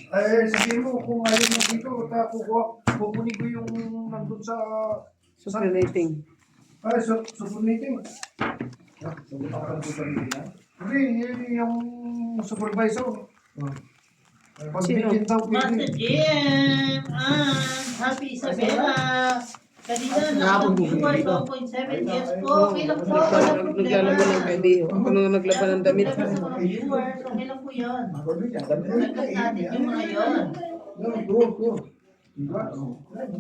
Ay, sabihin mo, kung ayaw mo dito, kukunin ko yung nandun sa... Superlating. Ay, supernating. Hindi, yung supervisor. Pag bigyan daw, Master Jim, Happy Isabela. Kanina na viewers 1.7. Yes po, okay lang po. Walang problema. Naglalaban ng kaibiyo. Ako nang naglaban ng damit. Wala sa mga viewers, okay lang po yun. Nagkat natin yung mga yun.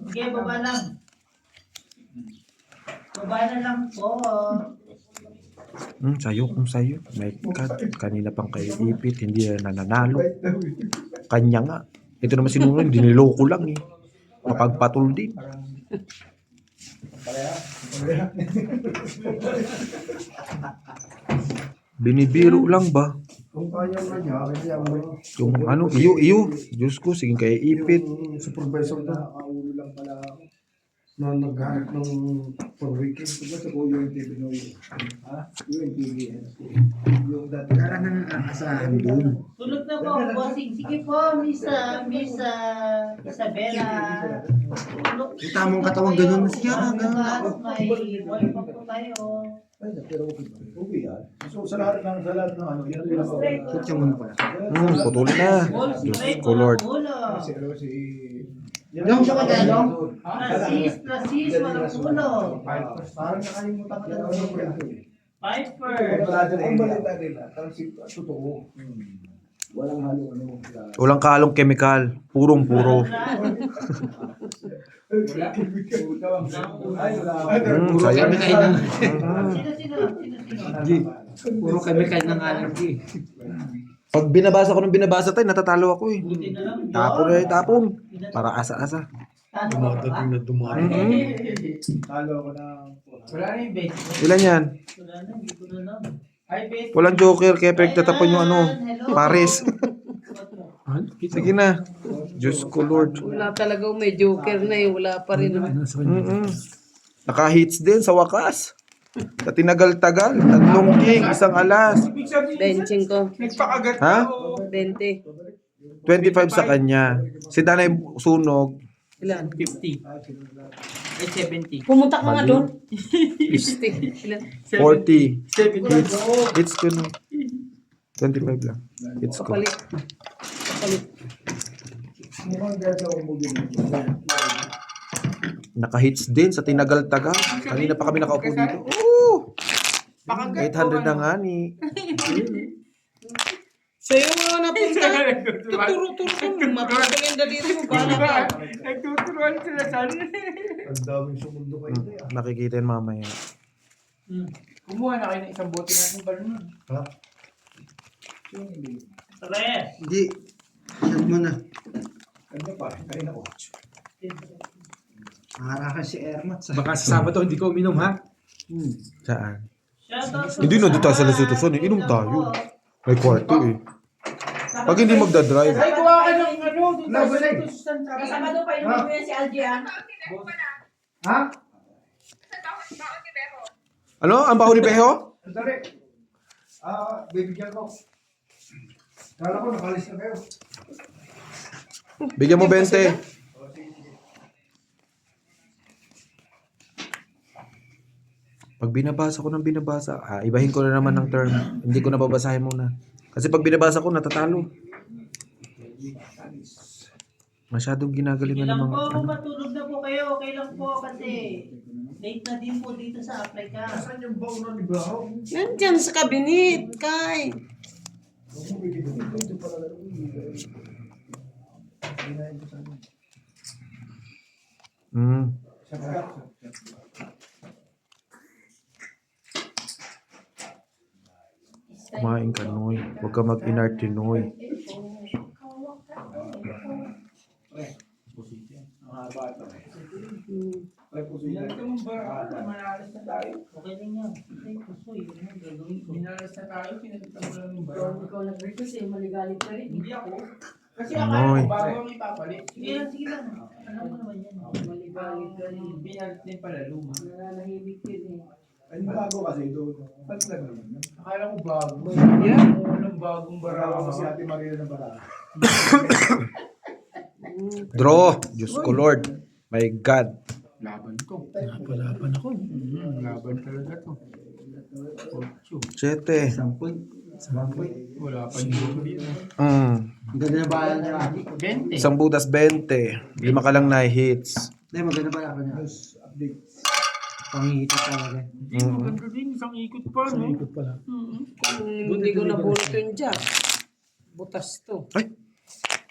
Sige, baba lang. Baba na lang po. Sayo kung sayo. My God, kanina pang kay Ipit, hindi na nananalo. Kanya nga. Ito naman sinunod, diniloko lang eh. Mapagpatol din. Binibiro lang ba? kung kaya mo niya, kaya mo Yung ano, iyo. Diyos ko, sige kay Ipit. yung supervisor na nakaulo lang pala ako na naghanap ng for weekend. Diba sa yung TV no yun? Ha? Yung TV. Yung dati. Kailangan aasahan doon. Tulog na po, bossing. Sige po, Miss Isabela. Tulog. Yung tamang katawan, ganun na siya, ganun na ako. May boy pa po tayo. Pero okay yan. So sa lahat ng ano, yun yung Kutya mo na pala. Putulin na. Diyos ko, Lord. si Yung siya magkano? Plasis, walang ulo. parang nakalimutan ko na yung kwento eh. Piper. Ang balita nila, totoo. Walang halo ano. Walang kalong chemical. Purong-puro. Sayang. Sino? Puro chemical ng allergy. Pag binabasa ko ng binabasa tayo, natatalo ako eh. Buti na lang. Tapon. Para asa-asa. Dumadating na Talo ako ng... Wala na yung base. Ilan yan? Wala na, hindi ko na lang. Ay, base. Walang joker, kaya pinagtatapon yung ano, Hello. Paris. Sige na. Diyos ko, Lord. Wala talaga, may joker na eh. Wala pa rin. Naka-hits din sa wakas. Sa tinagal-tagal. 3 king, 1 alas. Benching ko. Ha? 20. 25 sa kanya. Si Danay sunog. Ilan? 50. Ay, 70. Pumunta ka nga Mali. doon. 50. Ilan? 40. 70. Hits ko no. 25 lang. Hits ko. Kapalit. Kapalit. Mukhang gagawa mo din. Naka-hits din sa tinagal-tagal. Kanina pa kami nakaupo dito. Oo! 800 na nga ni. Sa'yo nga napunta. Tuturo-turo mo. Mapapaganda dito mo. Bala ka. Nagtuturuan sila sa Ang daming sumundo kayo. Nakikita yun mamaya. Kumuha na kayo ng isang bote natin balon. Ha? Tres. Hindi. Yan mo na. Ano pa? Kain ako. Maharakan si Ermat. Baka sa Sabado hindi ko uminom ha? Saan? Shoutout Hindi na dito sa Lasutuson eh. Inom tayo. May kwarto eh. Pag hindi magdadrive. Ay, kuha ka ng ano. Nabalik. Sabado pa inumin mo yan si Algian. Ha? Ano? Ang baho ni Beho? Sandali. Bibigyan ko. Kala ko nakalis na kayo. Bigyan mo 20. Pag binabasa ko ng binabasa, ibahin ko na naman ng term. Hindi ko na babasahin muna. Kasi pag binabasa ko, natatalo. Masyadong ginagalingan ng Ilang mga po, ano. kung matulog na po kayo, okay lang po kasi late na din po dito sa Africa. Saan yung baon na ni Bahaw? Nandyan sa kabinet, Kay. Mm. Kumain ka, Noy. Huwag ka mag-inarte, Noy. Okay lang yan. Ay, puso yun. Ang gagawin ko. Ikaw nag-request eh, maligalit pa rin. Hindi ako. Kasi Noy. bago ang ipapalit. Sige lang, sige lang. Alam mo naman yan. Maligalit ka rin. Pinalit din pala luma. Nananahimik yun eh. Ay, bago kasi doon. Ba't lang naman yun? Akala ko bago. Yan. Walang bagong Barawa barawa. kasi Ate Maria na barawa. Draw. Diyos ko Lord. My God. Laban to. Napalaban ako. Laban talaga to. 7. Sampun. Wala pa yung dito. Ang ganda na bala niya. 20. Isang butas 20. 5 ka lang na hits. Hindi, maganda pala ako niya. News update. Pangihita talaga. Maganda din, isang ikot pa, no? Ikot pala. Hindi ko nabulot yung jack. Butas to. Ay.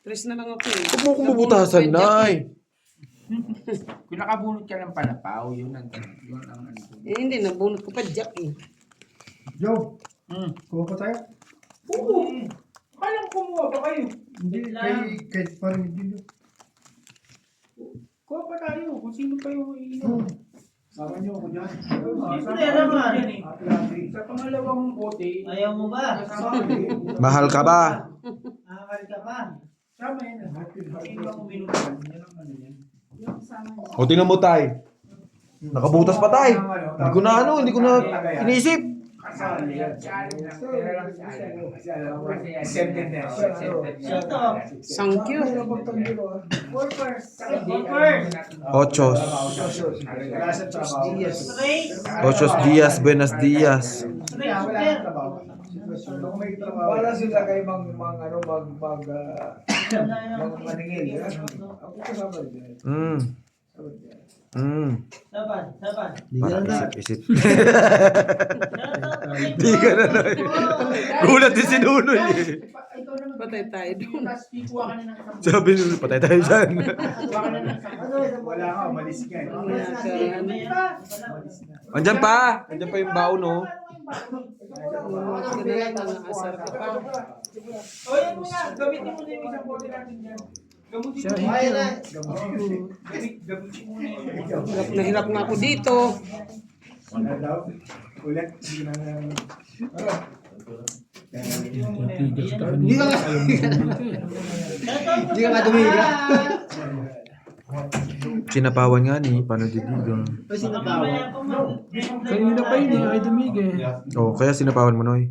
3 na lang ako eh. Huwag mo akong mabutasan, Nay. Kung nakabunot ka ng palapaw, yun ang ano. Eh, hindi, nabunot ko pa jack eh. Joe, kuha pa tayo? Oo. Akala ko kumuha pa kayo. Hindi, kay parang hindi yun. Kuha pa tayo. Kung sino pa yung iinom. Sama niyo ako dyan. Siyempre, naman. Ate Ate. Sa pangalawang bote, Ayaw mo ba? kasama ko. Mahal ka ba? Nakakal ka pa. Sama yan. Hindi ba kuminutan? Yan ang ano yan. O tingnan mo tay. Nakabutas pa tay. Hindi ko na iniisip. Kasama yan. Thank you. Workers. Ochos. Straight. Ochos Diaz, Buenas Diaz. Straight super. Wala sila kay maningil. Ako kasama rin. Saban. Parang isip-isip. Di ka na Nay. Gulat din si Nunoy eh. Patay tayo doon. Sabi nyo, patay tayo dyan. Wala ka, umalis ka. Andyan pa. Andyan pa yung baon no. Ganun lang, asar ka pa. O yan mo na. Gamitin mo na yung isang bote natin dyan. Gamutin mo. Ayaw na. Gamutin mo na yung Hirap na hirap na ako dito. Wala daw. Ulit. Hindi na Hindi ka nga. Hindi ka nga dumiga. Sinapawan nga ni, paano didigan. O sinatawa. Kanina pa yun eh, ay dumige. Oh, kaya sinapawan mo Noy.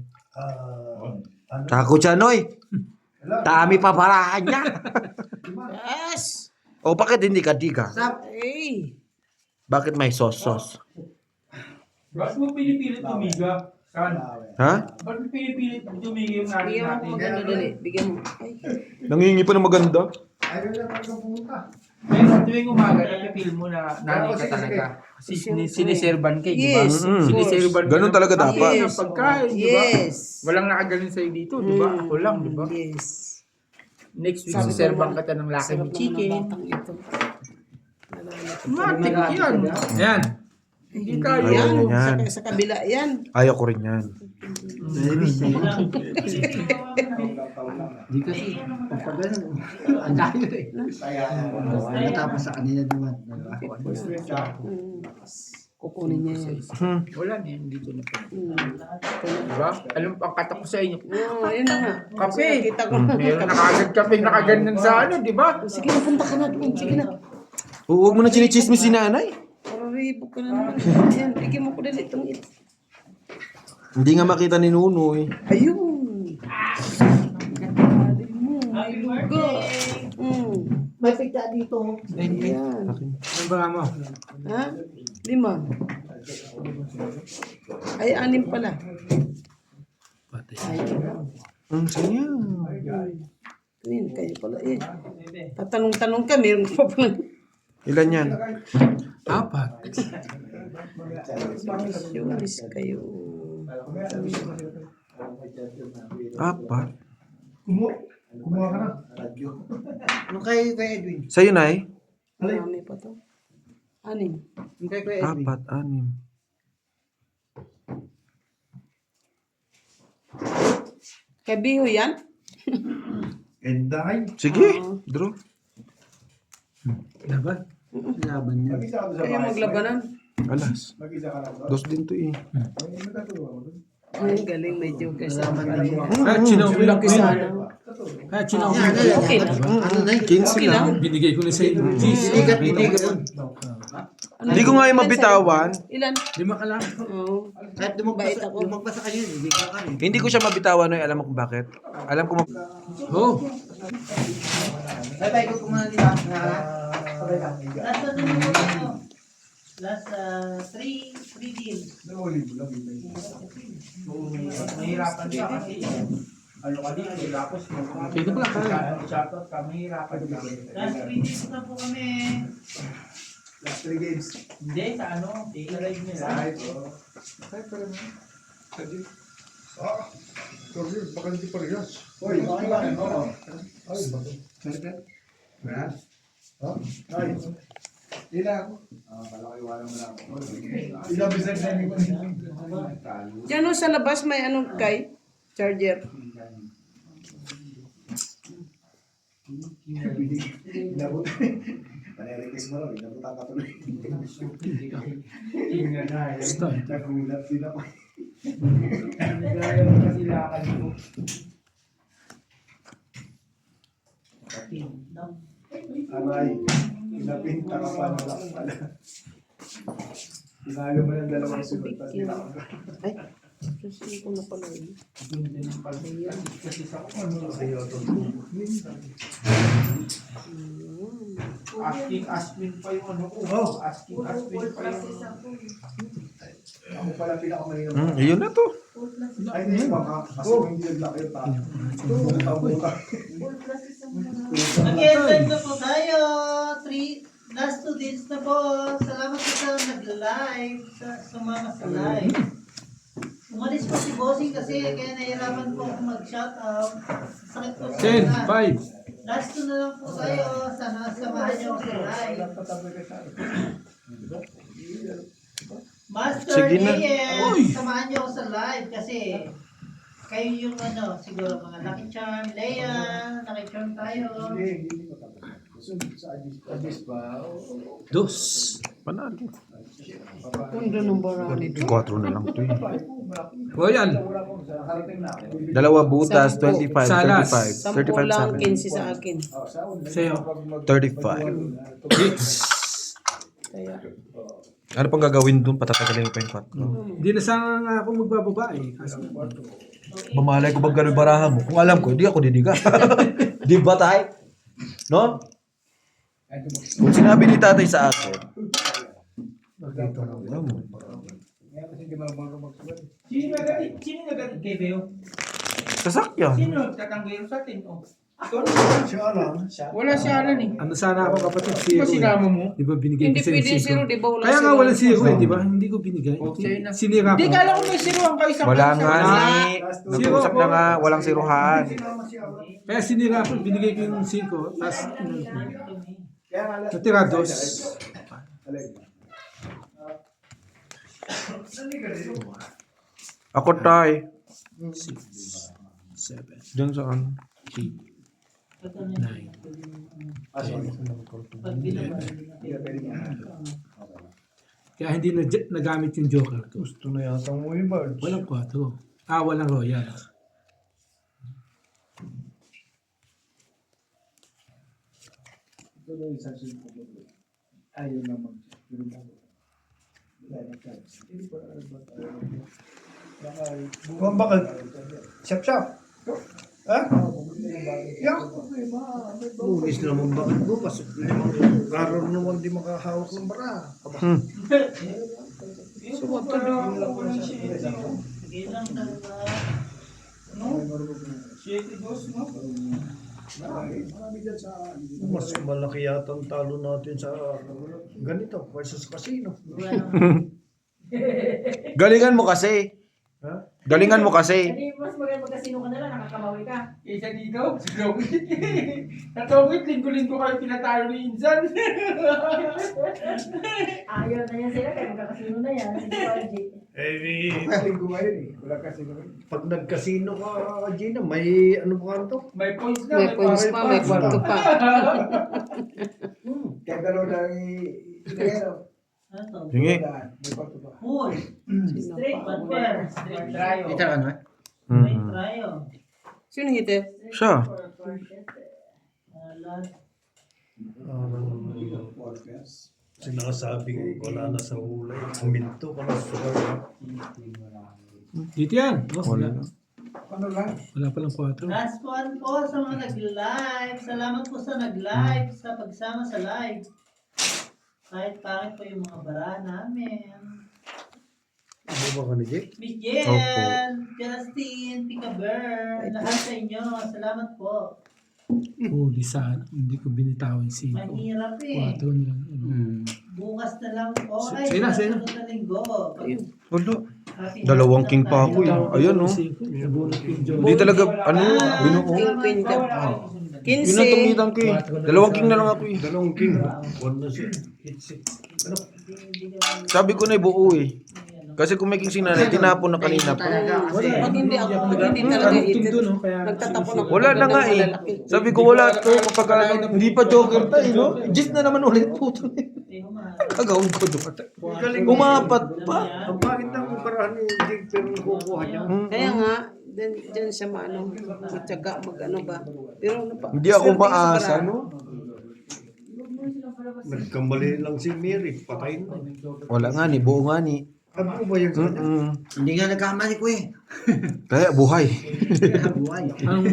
Tako siya Noy. Dami pa parahan niya. Yes! O bakit hindi ka diga? Hey! Bakit may sauce? Ba't mo pinipilit tumiga? Saan? Ha? Ba't mo pinipilit tumiga yung narin Bigyan mo natin? ako maganda dali. Bigyan mo. Ay. Nangingi pa ng maganda. Ayaw na pagkapunta. Pero tuwing umaga, napipil mo na nanay ka talaga. Kasi siniserban kayo, di ba? Yes, of Siniserban ka Ganun ng- talaga dapat. ng pagkain, di ba? Yes. Walang nakagaling sa'yo dito, di ba? Ako lang, di ba? Yes. Next week, Sarap siserban naman. ka ng laki Sarap ng naman chicken. ng batang ito. Matik yan. Yan. Hindi tayo. Yan. Yan. Sa kabila yan. Ayaw ko rin yan. Hindi kasi. Pag ganun. Ang dami eh. Natapos sa kanila naman. Kukunin niya yan. Wala na yan, dito na po. Hmm. Di ba? Alam ang kata ko sa inyo. Oo, ayun na nga. Kape. Kita ko. Meron nakagad kape, nakaganyan sa ano, di ba? Sige na, punta ka na doon. Sige na. Huwag mo na chinichismis si nanay. Pararibok ka na naman. Yan, bigyan mo ko dali itong ito. Hindi nga makita ni Nunoy. Ayun. Dali mo. May luga. May pigta dito. Ayan. Ang ba mo? Ha? 5. Ay, 6 pala. Patay. Ay, Saya. yun, kayo pala eh. Tatanong-tanong ka, meron pa pala. Ilan yan? 4. Yunis kayo. 4. Kumuha ka na. Ano kay Kuya Edwin? Sa'yo, Nay? Marami pa to. 6. Ano kay Kuya Edwin? 4, 6. Kay Biho yan? Enday. Sige, draw. Laban. Laban niya. Mag-isa ka doon sa Kaya bahay. maglabanan. Alas. Mag-isa ka na doon. Dos din to eh. May katulungan mo doon. Ay, galing, may joke sa Kahit sinaw mo lang Sana. Kahit sinaw mo Yan, lang. Okay lang. Ano na? 15 lang. lang. Binigay ko na sa inyo. Ikat, hindi ka. Hindi ko nga yung mabitawan. Ilan? 5 ka lang. Oo. Kahit Bait ako. lumagpas sa kanya, hindi ka ka rin. Hindi ko siya mabitawan, Noy. Alam mo kung bakit? Alam ko Oh. Bye-bye ko kumana nila. Last na din mo tayo. Last 3 deals. 2,000 lang yun. Mahirapan siya kasi ano ka din, tapos Pwede pala ka. shoutout ka, mahirapan ka. Last 3 deals na po kami. Last 3 games. Hindi, sa ano, i-live nila. Kahit pa rin. Sorry, baka hindi pa rin. Hoy, baka yan. Oo. Ay, baka. Sorry, ha? Oh, ay. Hindi na ako. Kala ko iwanan mo na ako. Ilabisan na ni Diyan o, sa labas may anong kay? Charger. Inabot. Panay-request mo lang, inabot ang katuloy. Basta. Nagulat din ako. Gaya mo kasi lakad mo. Aray, pinapinta ka pa na lang pala. Tinalo mo ng dalawang sunod. Tapos pinaka. Ay, kasi ko na pala yun. Ganda ng palaya. Kasi sa ano, asking pa yung ano ko. Asking pa yung... Ako pala pinakamalinaw. Yun na to. Ay, hindi baka. Kasi kung hindi naglaki yung tao. Buka-buka. Nag-end na po tayo. Last 2 deals na po. Salamat po sa nag-live. Sumama sa live. Umalis po si Bossing kasi kaya nahirapan po ako mag-shoutout. Sakit po sa 10, ulan. 5. Last 2 na lang po tayo. Sana samahan niyo ako sa live. Master Sige na. AM, samahan niyo ako sa live kasi kayo yung ano, siguro mga Lucky Charm, Leia, Lucky Charm tayo. Hindi ko tapos. Sa Agis ba? Dos. Panalo. Ganda ng bara nito. 4 na lang to eh. O yan. Dalawa butas, 25, Salas. 35. 10 35 sa lang, akin. 15 sa akin. Sa'yo. 35. Hits. Kaya, Ano pang gagawin dun? Patatagalin ko pa yung 4. Hindi na sana nga ako magbababa eh. Kasi Mamalay ko bang ganun barahan mo? Kung alam ko, hindi ako diniga. Di ba tayo? No? Kung sinabi ni tatay sa akin, alam mo, Sino nagalit kay Beo? sasakyan. Sino tatanggay sa atin? Oh. Siya lang. Wala siya alam eh. ano sana ako kapatid, Di zero ba eh. sinama mo? Di ba binigay hindi ko pwede sa'yo zero, zero? di ba? Wala Kaya nga zero. walang zero eh, di ba? Hindi ko binigay. Okay na. Sinira Hindi, ko. kala ko may siruhan kayo sa Wala nga Wala. ni. Nag-uusap na nga, walang siruhan. Kaya sinira ko, binigay ko yung 5. Tapos, Kaya nga lang. natira 2. Ako tay. 6, 7, Diyan saan? 8, 9. Kaya hindi na nagamit yung joker ko. Gusto na yata mo yung birds. Walang 4. Walang royal. Ito na isang simple. Ayaw na Kung bakit? Siyap-siyap. Ha? Yak. Bumis naman bakit bukas? Karoon naman di makahawak ng bara. Sige lang talaga. Mas malaki yata ang talo natin sa ganito kaysa sa casino. Galingan mo kasi. Ha? Galingan mo kasi. Hindi, mas maganda magkasino ka na lang, nakakabawi ka. Kaysa dito, sa Togit. Sa Togit, linggo-linggo kayo pinatalo ni Insan. Ayaw na yan sila, kaya magkakasino na yan. Sige, RG. Linggo ngayon eh. Wala kasi kami. Pag nag-casino ka, Gina, may ano ba to? May points na. May points pa, may kwarto pa. Kaya dalaw na yung Ano? Hingi. may kwarto pa. Full. Straight, but fair. Straight tayo. Ito ano? Straight tayo. Sino hite? Siya. Last. Sinasabing wala na sa hulay. Minto ka na sa Dito yan. Oh, Wala. wala palang 4. Last one po sa mga nag-live. Salamat po sa nag-live, sa pagsama sa live. Kahit pangit po yung mga bara namin. Ano ba ka ni Jake? Miss Jen, Justin, Pika Bear, lahat sa inyo. Salamat po. Huli sana. Hindi ko binitawan 5. Mahirap eh. 4 na lang. Bukas na lang po. Ay, Sige na, sige na. susunod na linggo. Wala. Happy Dalawang happy king na pa tayo. ako eh. Ayan oh. Nabunot yung John. Hindi talaga, ano, binuo. Kingpin ka. Yun ang tungitan ko eh. Dalawang king na lang ako eh. Dalawang king. One na siya. Sabi ko na ibuo eh. Kasi kung may king si nanay, tinapon na kanina pa. Pag hindi talaga King doon, no? Kaya nagtatapon ako. Wala na nga eh. Sabi ko wala to kapag hindi pa joker tayo, no? Gis na naman ulit puto. Agawin ko doon. Umapat pa. Ang pangit ng paraan ni Jake pero nakukuha niya. Kaya nga, dyan siya magtyaga, mag-ano ba. Pero ano pa? Hindi ako maasa, no? Nagkamali lang si Mary. Patay na. Wala nga ni, buo nga ni. Ano ba yun? Hindi nga nagkamali ko eh. Kaya buhay. Buhay. ang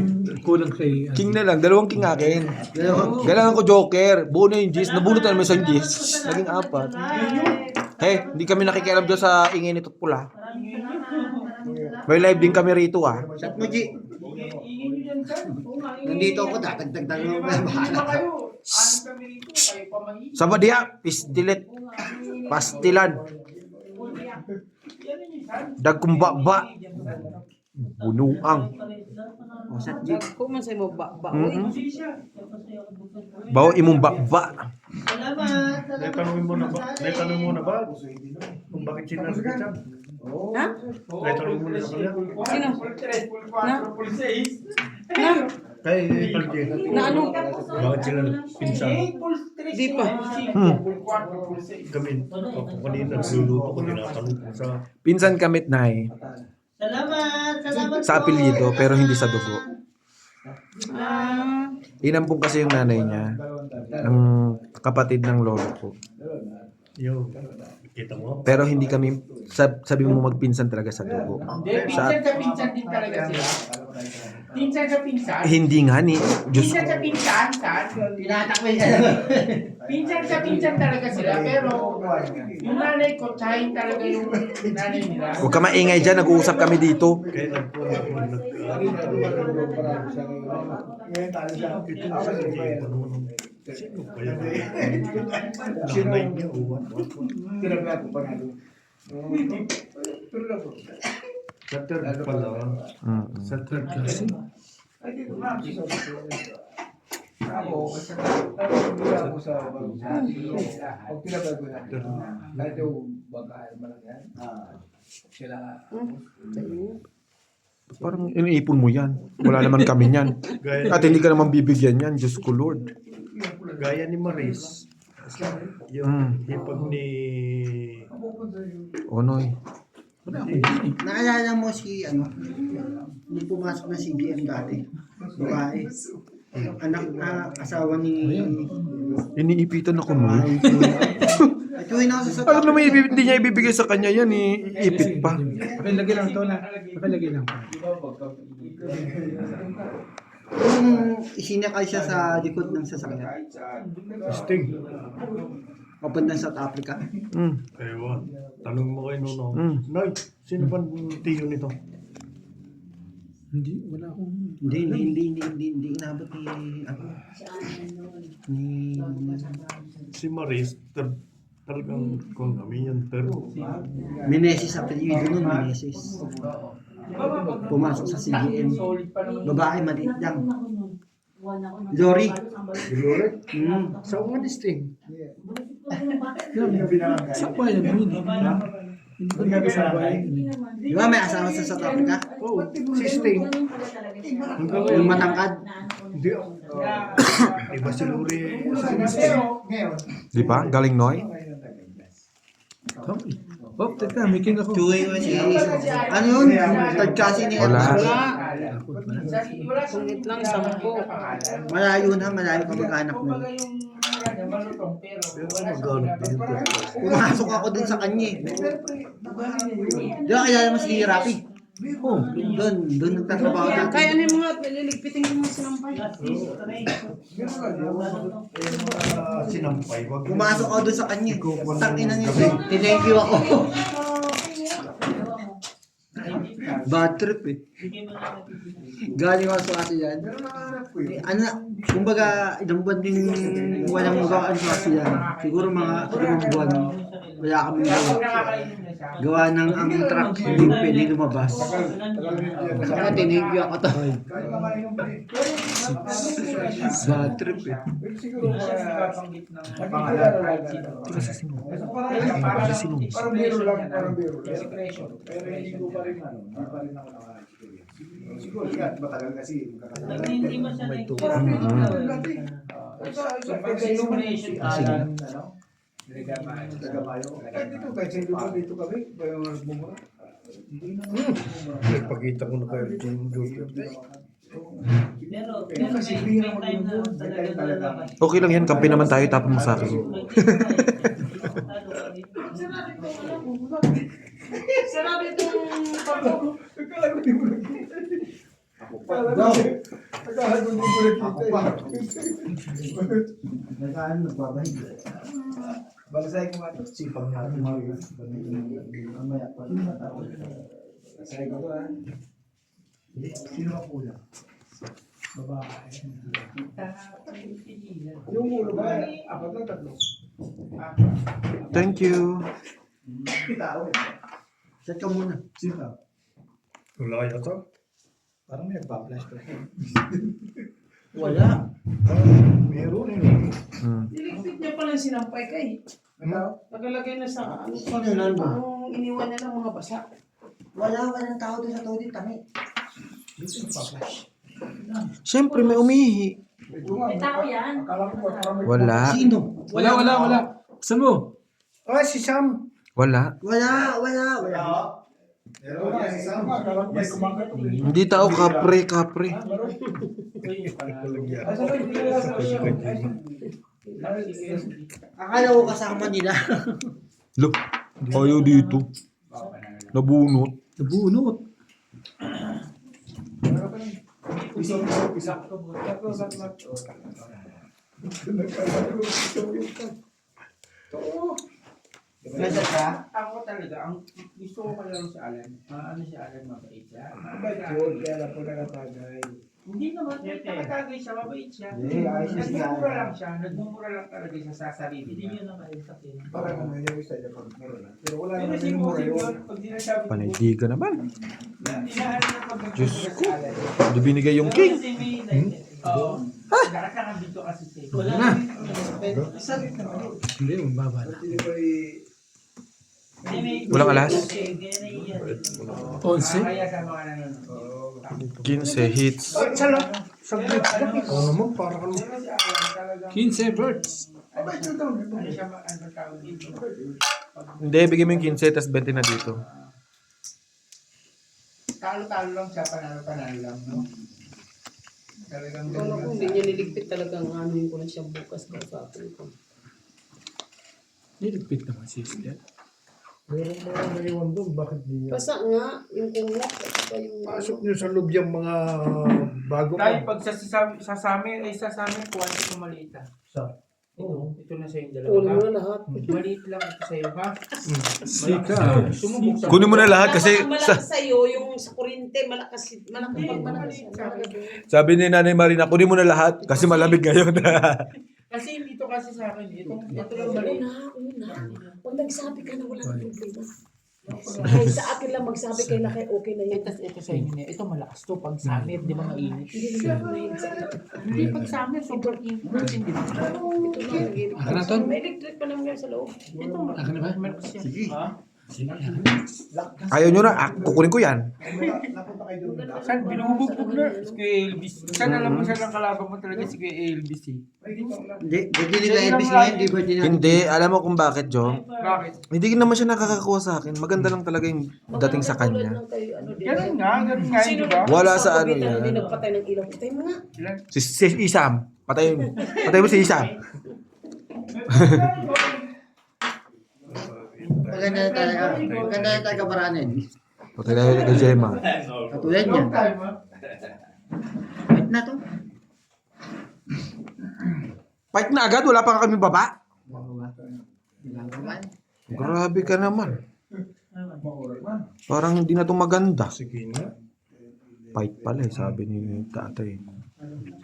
kulang kay... King na lang, dalawang king akin. Kailangan ko joker. Buo na yung Gis. Nabunot na naman isang Gis. Naging 4. Hey, hindi kami nakikialam dyan sa ingay nito pula. May live din kami rito ah. Shot mo, G. Nandito ako, dadagdag mo ba? Bahala ka. Sabadia, pistilet. Pastilan. Dagkumbaba. Bunuang. O, shot, G. Kung man sa'yo mo ba-uy. Bawa imong bakba. Salamat. Naitanong mo na ba? Naitanong mo na ba? Kung bakit sinasakit siya? Ha? Naitanong mo na sa kanya? Sino? Na? Na? Kaya Jake. Na ano? Bakit sila pinsan? Di pa. Kami, ako kanina nagluluto ko, tinatanong ko sa Pinsan kamit na eh. Salamat. Salamat Sa po. apelyido pero hindi sa dugo. Ah, Inampong kasi yung nanay niya. Ng kapatid ng lolo ko. yung, kita mo? Pero hindi kami, sabi mo magpinsan talaga sa dugo. Sa, Pinsan din talaga sila. Pinsan sa pinsan. hindi nga ni, Diyos Pinsan ko. sa pinsan, San. Tinatakbo niya. Pinsan sa pinsan talaga sila. Pero yung nanay ko, tsahin talaga yung nanay nila. Huwag ka maingay dyan, nag-uusap kami dito. Kaya nagpuan ako, ito sa Jake, sino kaya nanay niya o what? Sa third pala. Sa third kasi. Parang iniipon mo yan. Wala naman kami yan. At hindi ka naman bibigyan yan, Diyos ko Lord. Gaya ni Maris. Yung hipag ni... Onoy. Naalala mo si, ano, nung pumasok na si BM dati. Babae. Anak, asawa ni... Iniipitan ako mo. At yun ako sa Alam naman, hindi niya ibibigay sa kanya yan, iipit pa. Pakilagay lang to na. Pakilagay lang. Kung isinakay siya sa likod ng sasakyan, Sting. papunta sa South Africa. Ewan. Tanong mo kay Nuno. Mm. Noy, sino ba tiyo nito? Hindi, wala akong... Hindi inabot ni, ano, ni, Si Maris, talagang kung kami yan, pero Meneses sa apelyido nun, Meneses. Pumasok sa CBM. Babae, maliit lang. Lori. sa mga Sting. Sa bayan yun eh. Hindi ko nabi sa bayan yun eh. Di ba may asawa sa South Africa? Oh, si Sting. Yung matangkad. Hindi. Iba si Luri. Di ba? Galing Noy? Oh, teka, may king ako. Ano yun? Third cousin ni Wala. Sungit lang, 10. Malayo na, malayo kamag-anak mo. malutong, pero wala sa magkano pinapag- Pumasok ako dun sa kanya eh. Di ba kilala mo si Rapi? Oo. Doon nagtatrabaho Kaya, natin. kaya ano yung mga liligpitin yung mga sinampay. Sinampay. Wag Pumasok ako doon sa kanya. Tangina niya. Tinenk you ako. Bad trip eh. Galing ako sa kasi yan. Ano, kumbaga, ilang buwan din walang gawaan sa kasi yan. Siguro mga 5 buwan. Wala kami gawa. Nakakainin na siya. Gawa ng ang truck, hindi pwede lumabas. Kaya tinigyo ako to. Bad trip eh. Siguro Siya nagpapanggit ng pangalan. Parang biro lang, parang biro lang. Discretion. Pero hindi ko pa rin ano, hindi pa rin ako naka-experience. Siguro yan, matagal kasi. Hindi mo siya Parang biro lang din. So, pag sa discretion, Alan, ano? nagamayo. Tagamayo. Kahit dito, kahit sa dito kami, bayang nagmumura. Hindi na Pagkita ko na kayo yung Pero kasi may biro time na talaga. Okay lang yan, kampi naman tayo, tapon mo sa akin. Sarap itong pagko. Akala ko di mo nakita. Akala ko di mo nakita. Nagkaan, nagbabahig. Balasay ko nga ito. Sipang natin mga Mamaya pa. Balasay ko ito ha. Sino ang kulang? Babae. Yung ulo ba? Apat lang, tatlo. Thank you. Tao eh. Set ka muna. Sino? Wala kaya to? Parang may nagpa-flash ko. Wala. Meron eh. Niligpit niya pala yung sinampay kay. Ano? Nagalagay na sa ano. Ano nun ba? Ang iniwan niya ng mga basa. Walang tao doon sa Todi, tangi. Dito nagpa-flash. Siyempre, may umihi. Ito nga. May tao yan. Akala ko parang may... Wala. Sino? Wala. Saan mo? Ah, si Sam. Wala. Wala. Meron nga, si Sam. Akala ko may kumakatok eh. Hindi tao, kapre. Asa ba yung pinala sa Akala ko kasama nila. Look, ayaw dito. Nabunot. Nabunot. Isa. Nasa ka? Ako talaga, ang gusto ko kaya sa Alan, ano si Alan, mabait siya. Mabait yun, kaya lang po nakatagay. Hindi naman, nakatagay siya, mabait siya. Hindi, ayos na siya. Nagmumura lang siya, nagmumura lang talaga siya sa sarili Hindi niya. yun ang kaisap eh. Parang ano yung isa niya pag meron na. Pero wala Pero naman si yung mura Bossing yun. yun, pag sinasabi ko, Panindigan naman. tinahan na pag Diyos nagmumura si Alan. Hindi binigay yung king. Kasi may like, Oo. Lahat ng ambito kasi siya. Wala na. Salit naman yun. Hindi, mababa na. Hindi pa eh... Walang alas? Kaya naiiyan. 11. Kaya sa mga nanonood. 15 hits. Saglit. Oo naman, parang ano. Pero si Alan talagang, 15 birds. Mabait yun daw. ano siya, ano tawag dito. Hindi, bigyan mo yung 15, tas 20 na dito. Talo-talo lang siya, panalo-panalo lang, no? Talagang Kung ganun hindi lang niya niligpit talagang anuhin ko na siya bukas ka sa akin ko. Niligpit naman sister. Meron mga naiwan doon, bakit di niya? Basta nga, yung kumlak, saka yung Pasok niyo sa loob yung mga bago Dahil pa. pag sa summer, kuwanti ko maliit ah. Ito na sa'yo yung dalawa. ulo mo ha? na lahat. Maliit lang ito sa'yo, ha? Sika. Sumubok sa... Kunin mo na lahat kasi Ang malakas sa'yo, yung sa kuryente, malakas pag malakas siya. sabi ni Nanay Marina, kunin mo na lahat kasi malamig ngayon. Kasi dito kasi sa akin, ito lang maliit. Una. Pag nagsabi ka na wala nang problema. Kahit sa akin lang magsabi kayo na kayo, okay na yun. Ito sa inyo niya. Ito malakas to. Pag summer, di ba mainit? Hindi na yun sa Hindi, pag summer, sobrang init. Hindi ba? Ito lang, Akin na, Ton? may electric pa naman yan sa loob. Ito, Akin na ba? malakas yan. Sige. Ha? Ayaw nyo na, kukunin ko yan. Napunta kayo doon. Saan? Binubugbog na. Si Kuya Elvis. Saan alam mo saan ang kalaban mo talaga si Kuya Elvis eh? Hindi nila Elvis ngayon, di ba din Hindi, alam mo kung bakit, Jong? Bakit? Hindi naman siya nakakakuha sa akin. Maganda lang talaga yung dating sa kanya. Ganun nga, di ba? Wala sa ano Hindi yan. nagpatay ng ilaw. Patay mo nga. Si Isam. Patay mo si Isam. Maganda na talaga paranin. Patay tayo kay Gemma. Katulad niya. Long time, ha? Wait na to. Fight na agad, wala pa kami baba. Ginagawa. Grabe ka naman. Maoray man. Parang hindi na to maganda. Sige nga. Fight pala eh, sabi ni tatay.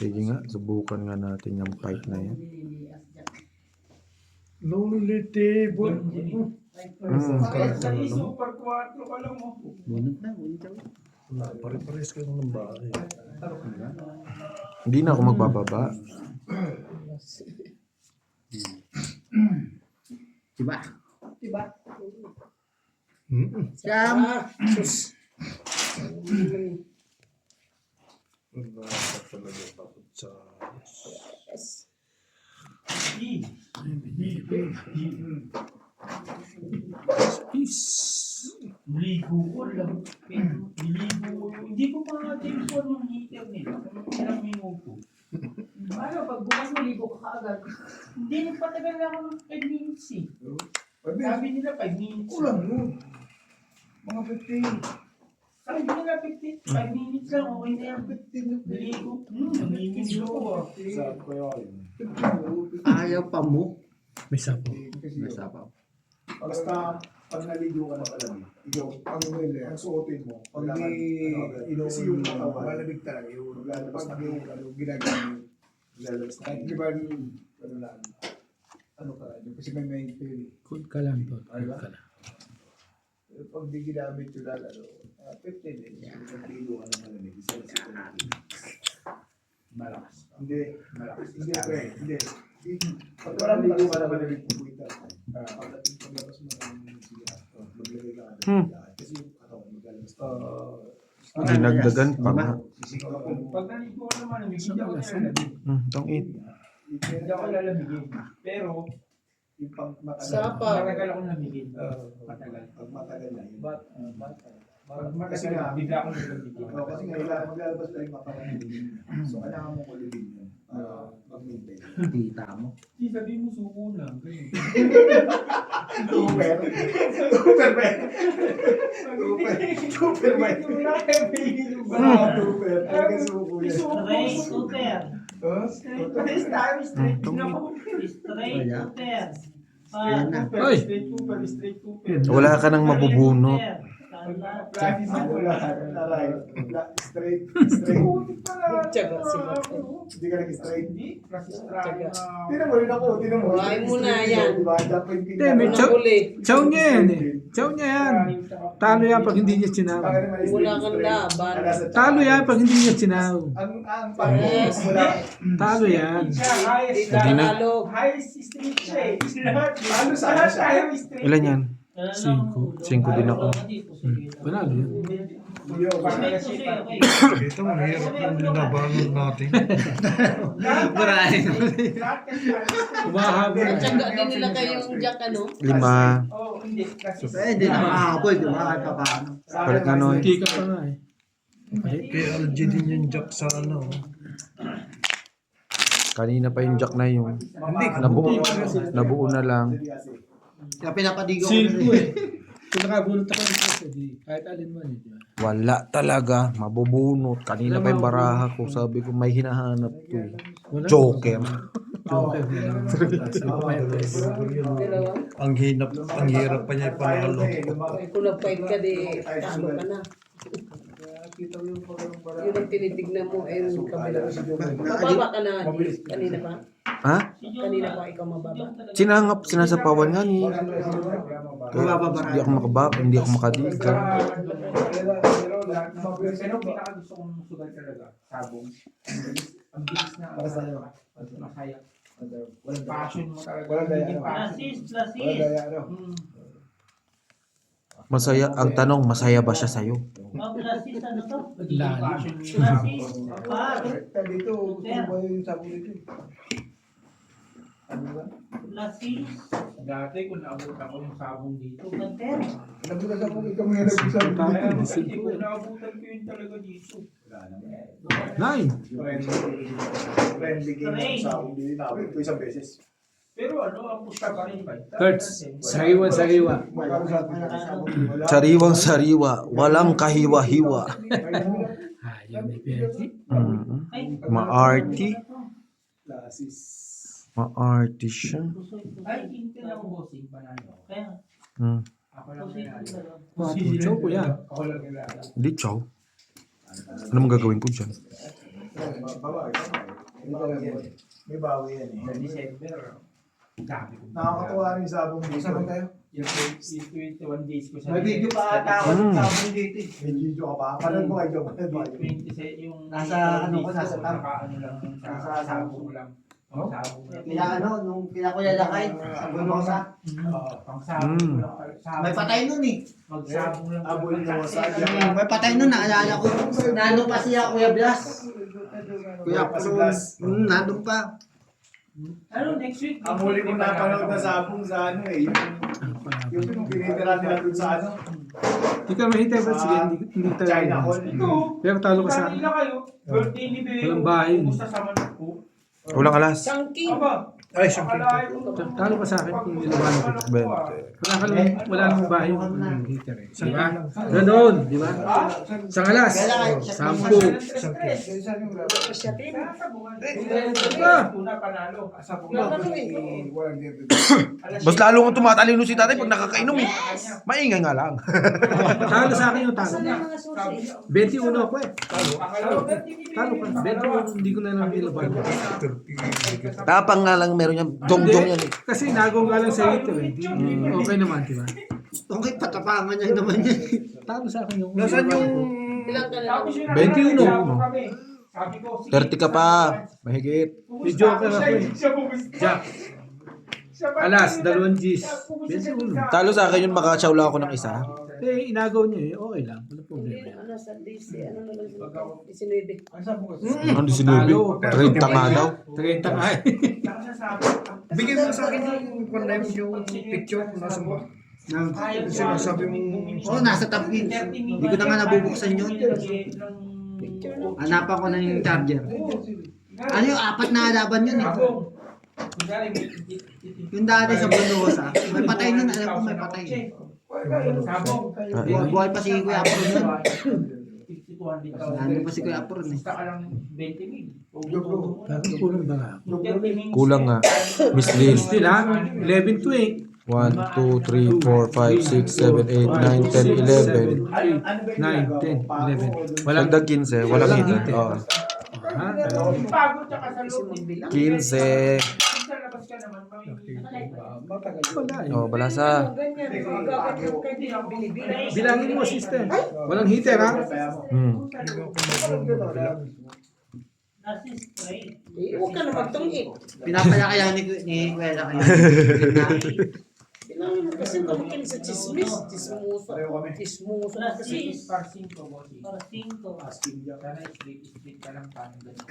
Sige nga, subukan nga natin yung fight na yan. Lonely table. Super 4 ka lang mo. Bunot na, bunot na. Pare-pares kayo ng bahay. Hindi na ako magbababa. Diba? Diba? Siyam. Sus. Wala ka talaga takot sa... Yes. Ligo ko lang. Ligo ko. Hindi ko pa telephone yung heater nila. Ilang minuto. Ano, pag bukas mo, ligo ka kaagad. Hindi, nagpatagal na ako ng 5 minutes eh. Sabi nila 5 minutes. Kulang yun. Mga 15. Sabi nila 5 minutes lang. Okay na yan. 15 Ligo. Namimili ko ah. Sabi ko yun. Ayaw pa mo. May sapo. Kasi Nasa pa. basta pag naligo ka na pala, ikaw, ang suotin mo, pag kasi yung katawan, malamig talaga yun. Lalabas na yung ginagamit. Lalabas na. Kahit di ba, ano ka, kasi may maintain. Cool ka lang to. Cool ka lang. Pag di ginamit yung lalaro, 15 eh. Pag ligo ka na malamig, isa na sa malakas. Hindi, malakas. Hindi, pre, hindi. Pag parang ligo ka na malamig, pupunta. Pagdating paglabas mo ng siya, maglagay ka na. Kasi yung katawan, maglalabas. Dinagdagan pa nga. Pag naligo ko naman, hindi ako lalamig. Don't eat. Hindi ako lalamigin. Pero, yung pang matagal. Sapa. matagal ako lamigin. Matagal. Pag matagal na yun. Pag matagal, bigla akong lalamigin. Kasi nga, maglalabas na yung makawan. So, kailangan mo kulibin yun. Mag-maintain. Kita mo. Hindi, sabihin mo suko na. Super. Super, man. Super, man. Super. Talaga suko yan. Straight super. Straight tayo, straight na ako. Straight super. Ayan na. Hoy! Straight super, straight super. Wala ka nang mabubunot. Practice ako Wala. Straight. Straight. Tiyaga sila. Hindi ka nag-straight. Hindi, practice try na. Tinan mo rin ako. Tinan mo. Huwain mo na yan. Diba? Dapat yung Hindi, may Una huli. chow niya yan eh. Chow niya yan. Talo yan pag hindi niya sinaw. Wala kang laban. Talo yan pag hindi niya sinaw. Ang pangit. Yes. Wala. Talo yan. Highest Hindi na. highest street siya eh. Lahat sana siya? tayo street. Ilan yan? 5. 5 din ako. Panalo yan. Ito, mahirap yung linabanan natin. Maraming. Umahabol. Tiyaga din nila kayong jack ano. 5. Oh, hindi. Kasi Hindi na makahabol, di ba? Kahit pa paano. Balik nga Noy. Hindi ka pa nga eh. Kaya LG din yung jack sa ano. Kanina pa yung jack na yung nabuo na lang. Kaya pinapadigo ko 5 na eh. Kung nakabunot ako ng isa, di kahit alin man eh. Di ba? Wala talaga, mabubunot. Kanina pa yung baraha ko, sabi ko may hinahanap to. eh. Wala. Joker. Joker na lang. Dalawa. Ang hirap pa niya ipanalo. Kung nag-fight ka, di talo ka na. Kita mo yung pagkaroon para. Yun ang tinitignan mo ay yung kabila. Mababa ka na. Kanina pa. Ha? Kanina pa ikaw mababa. Sinangap, sinasapawan nga ni. Mababara. Hindi ako makadiga. pero pinakagusto kong sugal talaga, sabong. Ang bilis na Para sa'yo. masaya. Walang Passion mo talaga. Walang daya, Hindi ano? passion. Wala daya, ano? Masaya, ang tanong, masaya ba siya sa'yo? Plasis, ano to? Lalim. Passion mo yun. Plasis. Par. Dito, gusto mo yung sabon dito. Ano ba? Plasis. Dati kung naabot ako yung sabong dito. Ganter. Nabulas ako, ikaw mga nag-usap. Kaya hindi ko naabutan ko yun talaga dito. 9. Friendly game ng sabon dito. Nakabit ko isang beses. Pero ang pusta pa rin ba? Kurtz, sariwa-sariwa. Sariwang-sariwa, walang kahiwa-hiwa. Ayaw ni Percy. Maarty. Lasis. Maarty siya. Ay, Intel ako bossing panalo. Kaya, ako lang Chow ko yan. Ako lang kilala. Hindi, chow. Ano mong gagawin ko dyan? May bawi yan eh. Sa December, dami ko. Nakakatuwa rin sa abong dito. Sabon tayo? Yung 21 days ko sa May video pa ata ako sa amin dito eh. May video ka pa. Parang mo kayo. Parang mo kayo. 27 yung Nasa ano ko, nasa tab. ano lang Nasa sa sabong lang. Pang sabong lang. Kaya ano, nung pinakuya lakay, sa Bunosa, Pang sabong lang. Sabong. may patay nun eh. Magsabong lang. Abol mo sa May patay nun, naalala ko. Nandun pa siya, Kuya Blas. Kuya Pron, nandun pa. Ano, next week? Ang huli ko napanood na sabong sa ano eh. Yung pinitira nila dun sa ano. Hindi ka mahita ba? Sige, hindi tayo. China Hall. Ito, Pero talo ka sa akin. kanina kayo. Birthday ni Beo. Walang bahay yun. Kumusta sa manok ko? Walang alas. Chunky. Aba, Ay, siyempre. akalain mo. Talo ka sa akin kung nilabanan kita. Wala namang bahay yung heater eh. Diba? Ganon, di ba? Isang alas. 10. Pasyatin. Una panalo. Mas lalo nga tumatalino si tatay pag nakakainom eh. Maingay nga lang. Talo sa akin yung talo. Saan yung mga susi? 21 ako eh. Talo ka. 21, hindi ko na lang nilabanan. Tapang nga lang meron yan. Dong-dong yan eh. Kasi nagaw nga lang sa heater eh. Okay naman, di ba? Okay, patapangan niya naman yan. Talo sa akin yung... Nasaan yung... Ilang ka na? 21. Sabi ko, 30 ka pa. Mahigit. May joker ako eh. Jack. Alas, 2 Gs. 21. Talo sa akin yun, makachaw lang ako ng isa. Eh, inagaw niya eh. Okay lang. Wala problema. Ano sa DC? Ano na lang sa 19? Ano di sinabi? 30 nga daw. 30 ka eh. Bigyan mo sa akin yung pandemic yung picture kung nasa ba. Sinasabi mo... Oo, nasa top pin. Hindi ko na nga nabubuksan yun. Hanapan ko na yung charger. Ano yung 4 na laban yun eh. Yung dati sa Bunosa, may patay nun. Alam ko may patay. Buhay pa si Kuya Apron nun. Nandun pa si Kuya Apron eh. Basta ka lang 20 mil. Bakit kulang ba nga? Kulang nga. Miss Lil. Still ha? 11 to 8. 1, 2, 3, 4, 5, 6, 7, 8, 9, 10, 11. 9, 10, 11. Walang Dagdag 15. Walang Walang hita. hit eh. Oo. Ha? Pagod tsaka sa loob. 15. Sa labas ka naman, Wala eh. Oh, balasa. Ganyan. Magkakaroon kayo din ang binibili. Bilangin mo system. Walang heater ha? Huwag ka na magtungik. Pinapalakayan ni Kuya lakay. Kailangan mo kasi kamukin sa chismis. Chismoso. Chismoso na kasi. Par 5, bossy. Par 5. Sana straight ka lang paano ganun.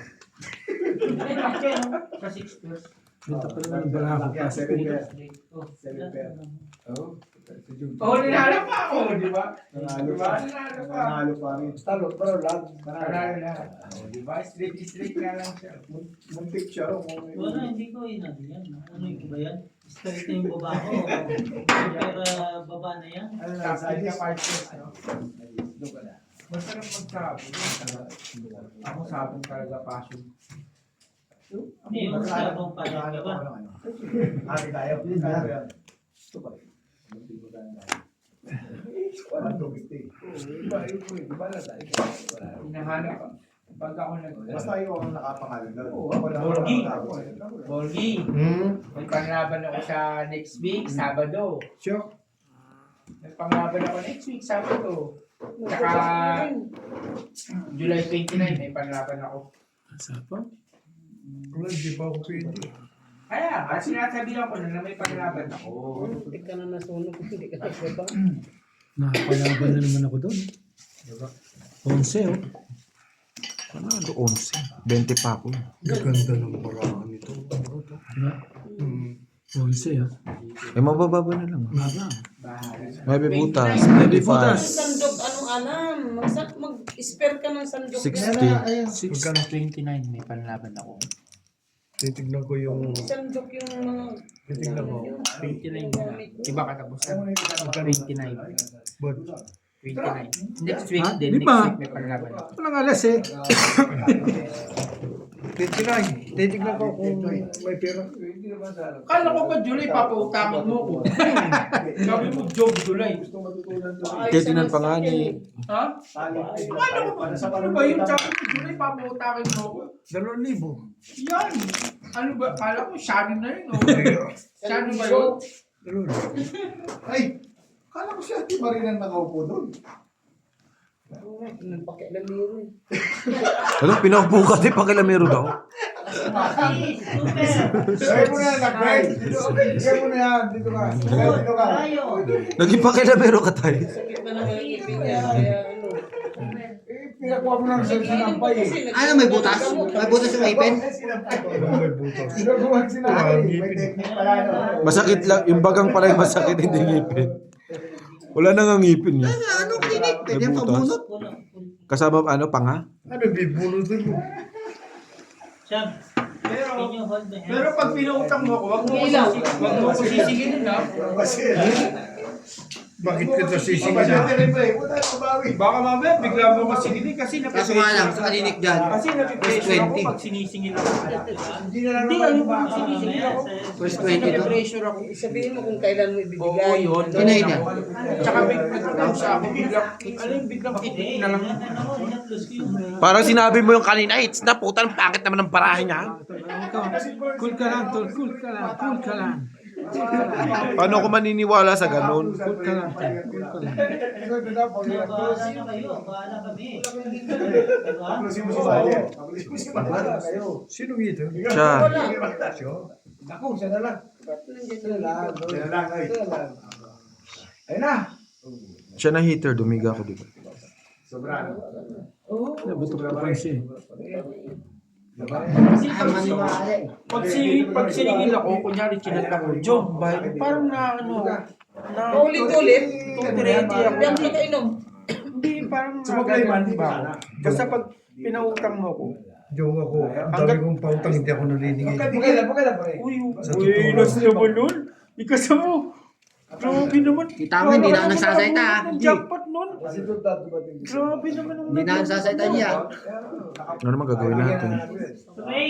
Sa 6 pairs. Benta pa naman ng barako pa. Oh, ninalo pa ako, di ba? Nanalo Diba? pa. Ninalo pa. Nanalo pa rin. Talo, pero lag. Panalo na. Oh, di ba? Straight ka lang siya. Muntik siya. Wala, hindi ko inano yan. Ano yung ba yan? Straight na yung baba ko. Pero baba na yan. Sabi ka 5 pairs, no? Masarap magsabi. Ako sabong talaga passion. Yung sabong pala ka ba? Hati tayo. Ito pa. Hinahanap ka. Pag ako Basta yung ako nakapangalan na. Borgi, may panglaban ako sa next week, Sabado. Sure. May panglaban ako next week, Sabado. Saka July 29, may panglaban ako. Asa pa? Hindi pa ako pwede. Kaya, sinasabihan ko na may panglaban ako. Hindi ka na nasunog. Hindi ka na diba? Nakapalaban na naman ako doon. 11 oh. Ano, 11. 20 pa ako. Gaganda ng paraan nito. Diba? 11 oh. Eh, mabababa na lang. Baba. May butas. May 25. butas. Sandok, anong alam? Mag-spare ka ng sandok. 60. 6. 29, may panlaban ako. Titignan ko yung... Sandok yung mga... Titignan ko. 29 na. Iba katapusan. 29. But, 29. Next week Ha? din. Di ba? Next week may panglaban. Walang alas eh. 29. Titignan ko kung may pera. Kala ko ba July, papautangin mo ko. Sabi mo, joke July. Titignan pa nga ni... Ha? Kala ko ba? Ano ba yun? Sabi mo, July, papautangin mo ko. 2,000. Yan. Ano ba? Kala ko, shani na yun. Shani ba yun? Ay! Kala ko si Ate Marina nakaupo doon. Pakialamero eh. Ano, pinaupo ka din, pakilamero daw. Gawin mo na yan, nag-break. Gawin mo na yan. Dito ka. Dito ka. Tayo. Naging pakilamero ka tayo. Sakit na lang ang ipin niya. Kaya ano. Pinakuha mo lang sa sinampay eh. Ano, may butas? May butas yung ipin? May butas. Pinakuha ang sinampay. May technique pala no. Masakit lang, yung bagang pala yung masakit, hindi ngipin. Wala nang ngipin niya. Anong klinik? Pwede May yung butas. pabunot. Kasama ano, panga? Ano, bibunutin mo? Siyam. Can you hold the hand? Pero pag pinautang mo ko, wag mo ko sisigilin ha. Bakit kita sisingin Pagkasya na? rin pa eh. Puta, kumawi. Baka mamaya bigla mo masigilin kasi Kaso nga lang, sa kalinik dyan. Kasi napipressure ako pag sinisingil ako. Hindi na lang Hindi, naman ayoko ba? nung sinisingil ako. First 20 to. Napipressure ako. Sabihin mo kung kailan mo Oo, ibibigay. yun. Sino yun yan? Tsaka nagkaroon sa ako biglang, alam yung biglang kitik na lang. Parang sinabi mo yung kanina, it's na putan, pangit naman ng barahe niya. Cool ka lang, tol. Cool ka lang. Cool ka lang. Paano ako maniniwala sa ganun? Cool ka lang. Cool ka lang. Bahala na kayo. Bahala kami. Papulisin mo si Bali. Papulisin mo si Bali. Kayo. Sino ito? Siya. Ako, siya na lang. Siya na lang. Siya na lang. Ay. Ayun na. Siya na hater, dumiga ako dito. Sobra. Nabutok-tukan siya eh. Pag siningil ako, kunyari chinat ako, Jom, parang na ano, na Paulit-ulit. kumpirente ako. Hindi ako nakainom. Hindi, parang nagagaman ba ako. Basta pag pinautang mo ko, Yung ako, ang dami kong pautang, hindi ako naniningil. Pagkailan pa rin. uy, Sa totoo nas naman nun. Ikasa mo. Grabe naman. Kita mo, hindi na ako nagsasalita. Ang jackpot nun. Kasi doon dati dumating. Grabe naman ang Hindi na ako nagsasalita niya. Ano naman gagawin natin? Okay.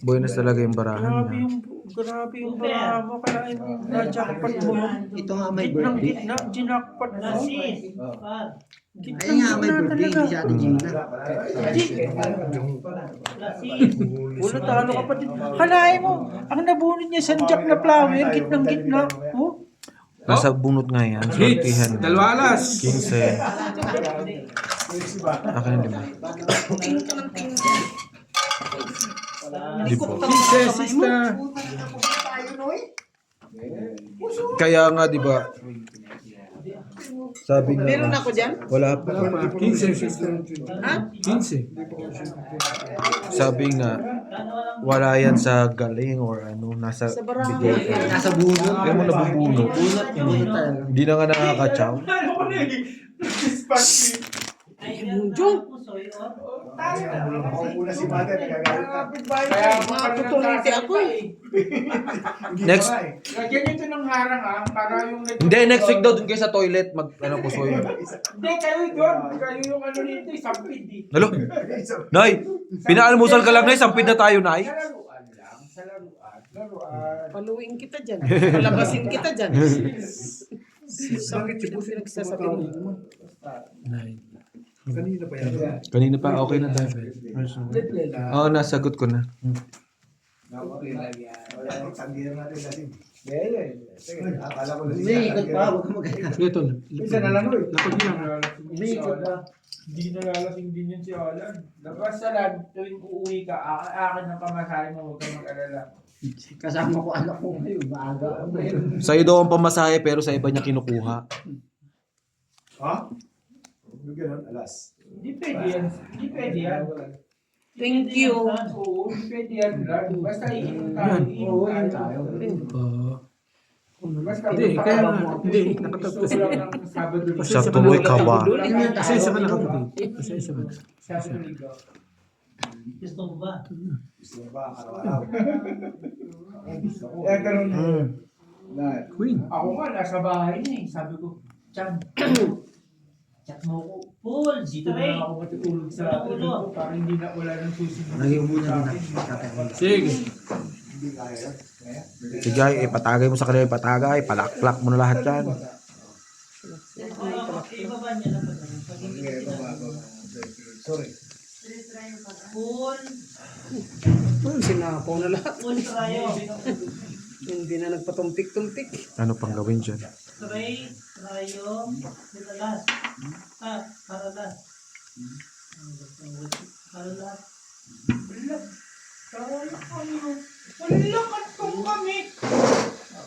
Buenas talaga yung barahan niya. Grabe yung bara mo. Kaya yung na-jackpot mo yun. Ito nga may Gitnang birthday. gitna, ginakpat mo. Sis. Ayun nga may birthday, hindi si Ate Gina. Wala talo ka pa din. Halain mo, ang nabunod niya sanjak na flower, gitnang gitna. Oh. Nasa bunot nga yan. Sortihan. Dalawa alas. 15. Akin na 5. Di po. Sister. Kaya nga, di ba? Sabi nga, Meron ako dyan? wala pa. 15 sister. Ha? 15. Sabi nga, wala yan sa galing or ano, nasa Sa barangay. bigay. Nasa bunot. Kaya mo nabubunot. Bunot talaga. Hindi na nga nakakachaw. Ako muna si Mother. Nagagalit na. Makatutuliti ako eh. Next. Lagyan ito ng harang ah, para yung... Hindi, next week daw dun kayo sa toilet. Ano po, soy. Hindi, kayo doon. Kayo yung ano nito, sampid eh. Halo? Nay, pinaalmusal ka lang, Nay. Sampid na tayo, Nay. Sa laruan lang, sa laruan. Paluin kita dyan. Palabasin kita dyan. Bakit pinagsasabi mo? Kanina pa yan. Kanina pa, okay na tayo. Oo, nasagot ko na. Tanggihan natin natin. Akala ko Hindi, ikot pa. Huwag ka mag-alala. Ito, Isa na lang uy. Hindi nalalasing din yan si Alan. Labas sa land, tuwing uuwi ka, akin ang pamasahe mo, huwag kang mag-alala. Kasama ko anak ko ngayon. Maaga. Sa'yo daw ang pamasahe, pero sa iba niya kinukuha. Ha? Yung ganun, alas. Hindi pwede yan. Hindi pwede yan. Thank you. Oo, hindi pwede yan. Basta iinom tayo. Oo, yun tayo. Basta Hindi, kaya nga. Hindi, nakatapos lang ng Sabado. Sa tuloy ka ba? Yun tayo. Pasensya ka na kapatid. Pasensya ka. Gusto mo ba? Gusto mo ba araw-araw? Gusto ko. Eh, ganun. Queen. Ako nga, nasa bahay na eh. Sabi ko, Chan, chat mo ko. Full, Dito na straight. lang ako matutulog sa Ulo. ulo ko para hindi na wala nang susunod. Lagyan mo sa na akin. din. Sige. Hindi kaya. Sige, ipatagay mo sa kanila, ipatagay, palak-plak mo na lahat yan. Ibaba niya na pa. Pag hindi Okay, ko baba. Sorry. Full, Sinapaw na lahat. full tayo. Hindi na nagpatumpik-tumpik. Ano pang gawin dyan? Straight tayo. Dito last. Para last. Para last. Wala kami.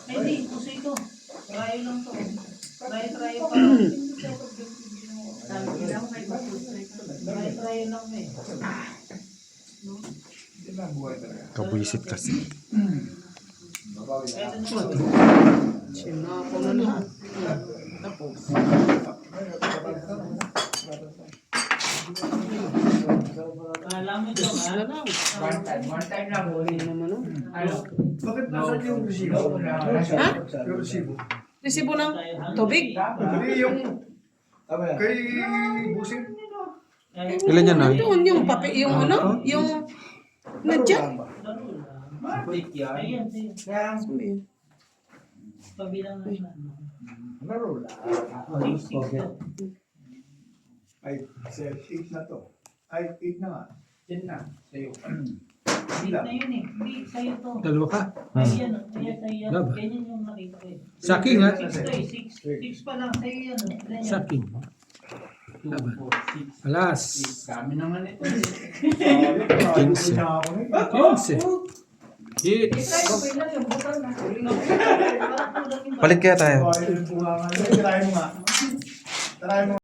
Ay, hindi. Puso ito. Try lang to. Try pa. Try lang eh. Hindi na buhay talaga. Kabwisit kasi. Babawi na. Ito na po. Sinapaw na lahat. Alam mo ito, ha? Ano lang. One time lang. Hindi naman oh. Ano? Bakit nasan yung resibo? Ha? Yung resibo. Resibo ng tubig. Hindi yung kay Busing. Ilan yan, Nay? Doon yung papi, yung ano? Yung nandiyan. Matik yan. Ayun. Sabi. Pabilang na siya. Laro lang. 6 to. Ay, 8 na to. Ay, 8 na nga. Yan na. Sa'yo. Hindi na yun eh. Hindi, sa'yo to. Dalawa ka. Ayan, ayan. Laba. Ganyan yung nakita ko eh. Saking ha. 6 to eh. 6 pa lang. Sa'yo yan. Ganyan. Saking. 2, 4, 6. Alas. Dami naman ito. 15. 15. Hits. Palit kaya tayo. Try mo nga. Try mo.